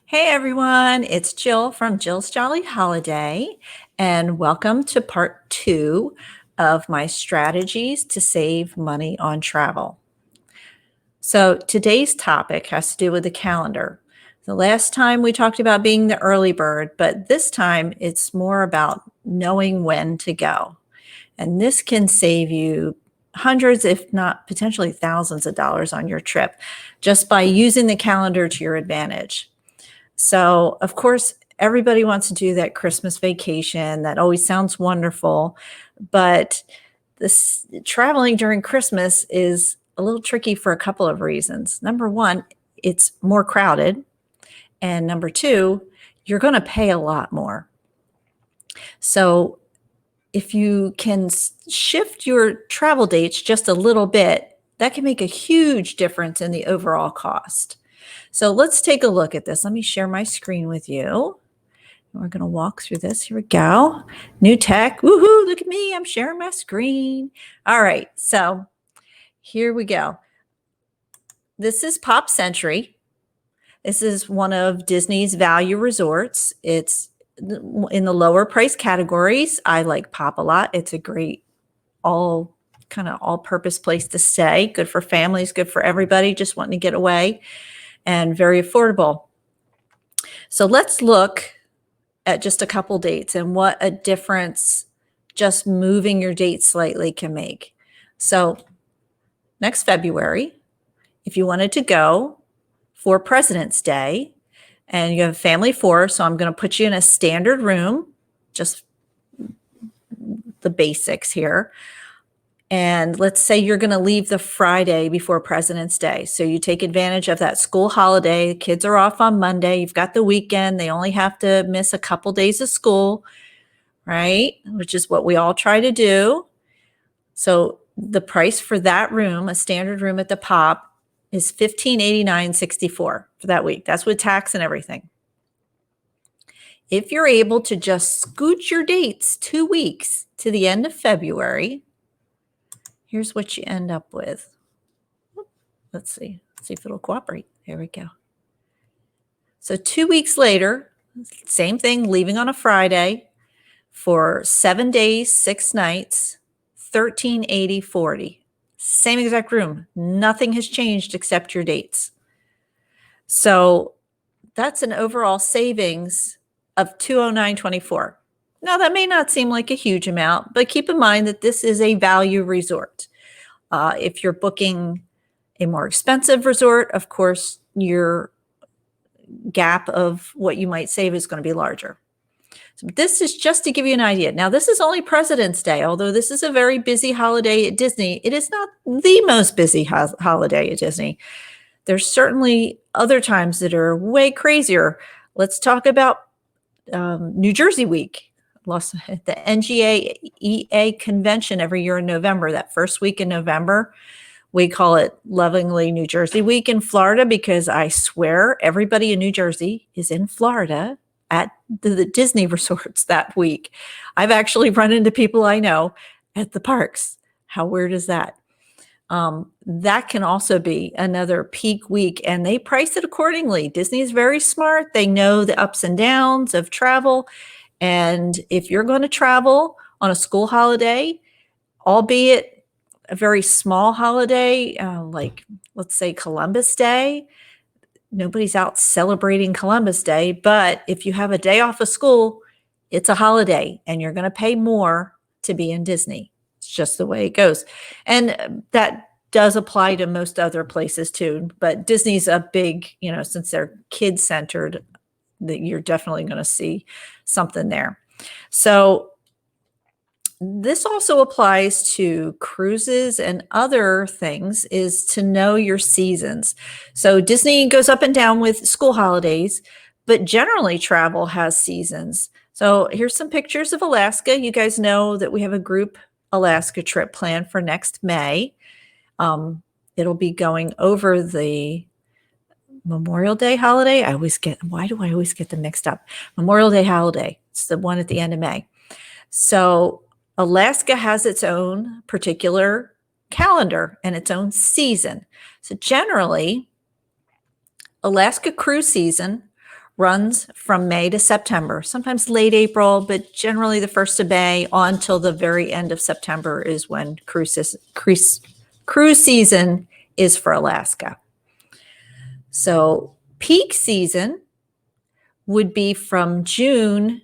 Hey everyone, it's Jill from Jill's Jolly Holiday, and welcome to part 2 of my strategies to save money on travel. So today's topic has to do with the calendar. The last time we talked about being the early bird, but this time it's more about knowing when to go. And this can save you hundreds, if not potentially thousands of dollars on your trip just by using the calendar to your advantage. So, of course, everybody wants to do that Christmas vacation. That always sounds wonderful, but this traveling during Christmas is a little tricky for a couple of reasons. Number one, it's more crowded, and number two, you're going to pay a lot more. So, if you can shift your travel dates just a little bit, that can make a huge difference in the overall cost. So let's take a look at this. Let me share my screen with you. We're going to walk through this. Here we go. New tech. Woohoo, look at me. I'm sharing my screen. All right. So here we go. This is Pop Century. This is one of Disney's value resorts. It's in the lower price categories. I like Pop a lot. It's a great all-purpose place to stay. Good for families, good for everybody just wanting to get away, and very affordable. So let's look at just a couple dates and what a difference just moving your date slightly can make. So next February, if you wanted to go for President's Day and you have a family of 4, so I'm going to put you in a standard room, just the basics here. And let's say you're going to leave the Friday before President's Day. So you take advantage of that school holiday. Kids are off on Monday. You've got the weekend. They only have to miss a couple days of school, right? Which is what we all try to do. So the price for that room, a standard room at the Pop, is $1589.64 for that week. That's with tax and everything. If you're able to just scoot your dates 2 weeks to the end of February, here's what you end up with. Let's see if it'll cooperate. There we go. So 2 weeks later, same thing, leaving on a Friday for 7 days, 6 nights, $1380.40. Same exact room. Nothing has changed except your dates. So that's an overall savings of $209.24. Now, that may not seem like a huge amount, but keep in mind that this is a value resort. If you're booking a more expensive resort, of course, your gap of what you might save is going to be larger. So this is just to give you an idea. Now, this is only President's Day. Although this is a very busy holiday at Disney, it is not the most busy holiday at Disney. There's certainly other times that are way crazier. Let's talk about New Jersey Week. The NGA convention every year in November, that first week in November. We call it lovingly New Jersey Week in Florida because I swear everybody in New Jersey is in Florida at the Disney resorts that week. I've actually run into people I know at the parks. How weird is that? That can also be another peak week, and they price it accordingly. Disney is very smart. They know the ups and downs of travel. And if you're going to travel on a school holiday, albeit a very small holiday, like let's say Columbus Day, nobody's out celebrating Columbus Day, but if you have a day off of school, it's a holiday and you're going to pay more to be in Disney. It's just the way it goes. And that does apply to most other places too, but Disney's a big, since they're kid-centered, that you're definitely going to see something there. So this also applies to cruises and other things, is to know your seasons. So Disney goes up and down with school holidays, but generally travel has seasons. So here's some pictures of Alaska. You guys know that we have a group Alaska trip planned for next May. It'll be going over the Memorial Day holiday. Why do I always get them mixed up? Memorial Day holiday. It's the one at the end of May. So Alaska has its own particular calendar and its own season. So generally, Alaska cruise season runs from May to September, sometimes late April, but generally the 1st of May on till the very end of September is when cruise season is for Alaska. So peak season would be from June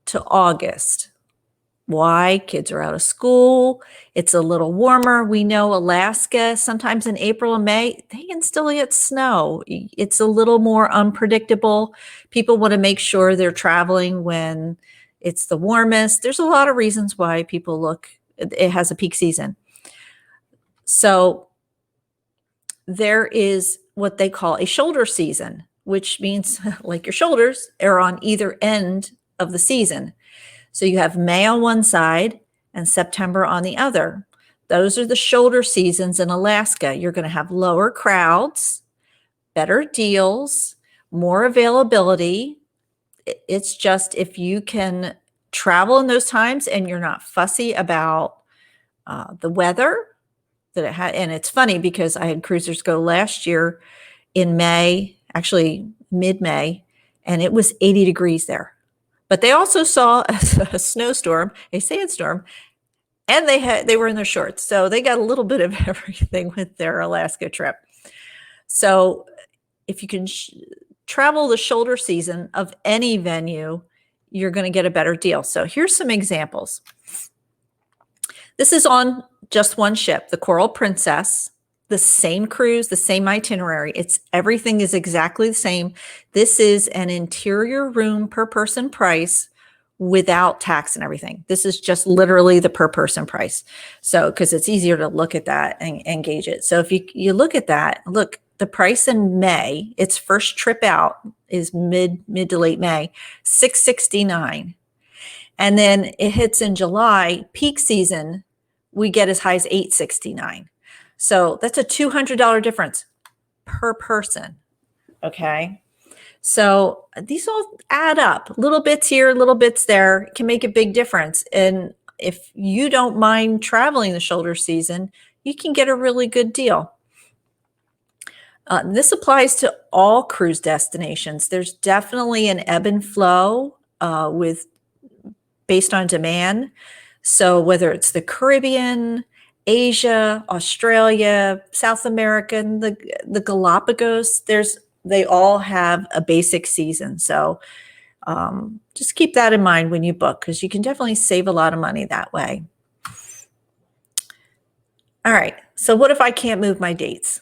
to August. Why? Kids are out of school. It's a little warmer. We know Alaska, sometimes in April and May, they can still get snow. It's a little more unpredictable. People want to make sure they're traveling when it's the warmest. There's a lot of reasons why people look, it has a peak season. So there is what they call a shoulder season, which means like your shoulders are on either end of the season. So you have May on one side and September on the other. Those are the shoulder seasons in Alaska. You're going to have lower crowds, better deals, more availability. It's just if you can travel in those times and you're not fussy about the weather that it had. And it's funny because I had cruisers go last year in May, actually mid-May, and it was 80 degrees there. But they also saw a snowstorm, a sandstorm, and they were in their shorts. So they got a little bit of everything with their Alaska trip. So if you can travel the shoulder season of any venue, you're going to get a better deal. So here's some examples. This is on just one ship, the Coral Princess. The same cruise, the same itinerary. Everything is exactly the same. This is an interior room per person price without tax and everything. This is just literally the per person price. So, because it's easier to look at that and gauge it. So if you look at that, look, the price in May, its first trip out is mid to late May, $669. And then it hits in July, peak season, we get as high as $869. So that's a $200 difference per person. Okay. So these all add up. Little bits here, little bits there can make a big difference. And if you don't mind traveling the shoulder season, you can get a really good deal. This applies to all cruise destinations. There's definitely an ebb and flow based on demand. So whether it's the Caribbean, Asia, Australia, South America, and the Galapagos, they all have a basic season. So just keep that in mind when you book, because you can definitely save a lot of money that way. All right. So what if I can't move my dates?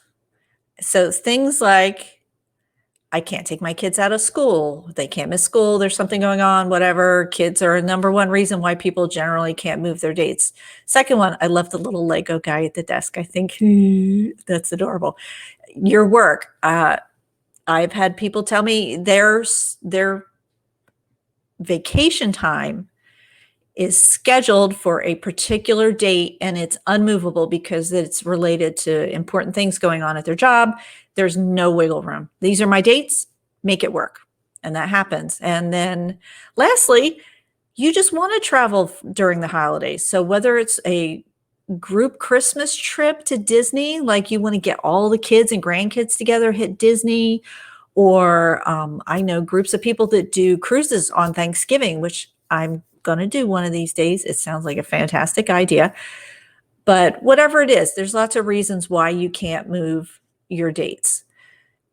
So things like I can't take my kids out of school. They can't miss school. There's something going on, whatever. Kids are a number one reason why people generally can't move their dates. Second one, I love the little Lego guy at the desk. I think that's adorable. Your work. I've had people tell me their vacation time is scheduled for a particular date and it's unmovable because it's related to important things going on at their job. There's no wiggle room. These are my dates, make it work. And that happens. And then lastly, you just want to travel during the holidays. So whether it's a group Christmas trip to Disney, like you want to get all the kids and grandkids together, hit Disney, or I know groups of people that do cruises on Thanksgiving, which I'm going to do one of these days. It sounds like a fantastic idea. But whatever it is, there's lots of reasons why you can't move your dates.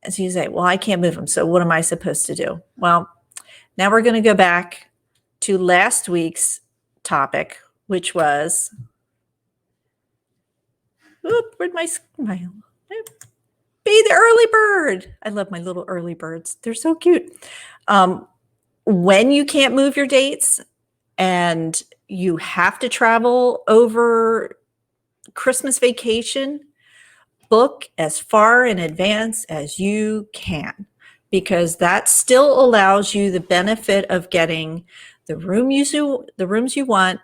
And so you say, well, I can't move them. So what am I supposed to do? Well, now we're going to go back to last week's topic, which was, where'd my be the early bird. I love my little early birds. They're so cute. When you can't move your dates and you have to travel over Christmas vacation, book as far in advance as you can, because that still allows you the benefit of getting the rooms you want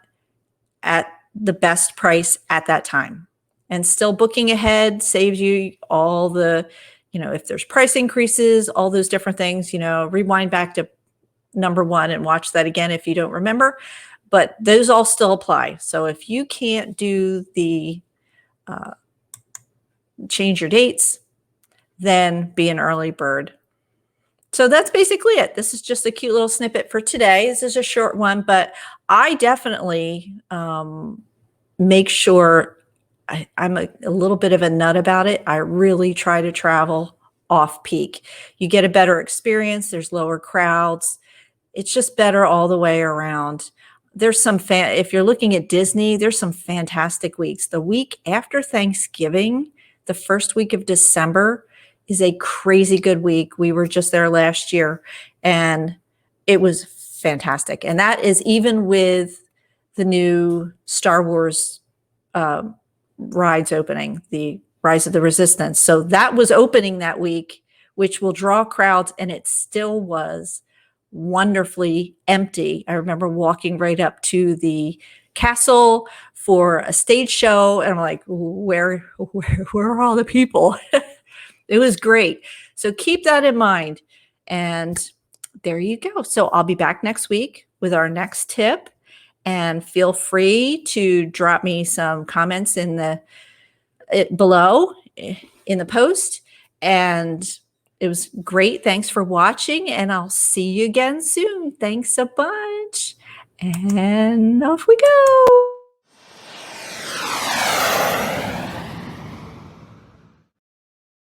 at the best price at that time. And still booking ahead saves you all the, if there's price increases, all those different things, rewind back to number one and watch that again if you don't remember. But those all still apply. So if you can't do the change your dates, then be an early bird So that's basically it. This is just a cute little snippet for today. This is a short one, but I definitely make sure I'm a little bit of a nut about it. I really try to travel off peak. You get a better experience. There's lower crowds. It's just better all the way around. There's some if you're looking at Disney, there's some fantastic weeks. The week after Thanksgiving, the first week of December, is a crazy good week. We were just there last year and it was fantastic. And that is even with the new Star Wars rides opening, the Rise of the Resistance. So that was opening that week, which will draw crowds, and it still was wonderfully empty. I remember walking right up to the castle for a stage show, and I'm like, where are all the people? It was great. So keep that in mind. And there you go. So I'll be back next week with our next tip. And feel free to drop me some comments in below in the post. And it was great. Thanks for watching. And I'll see you again soon. Thanks a bunch. And off we go.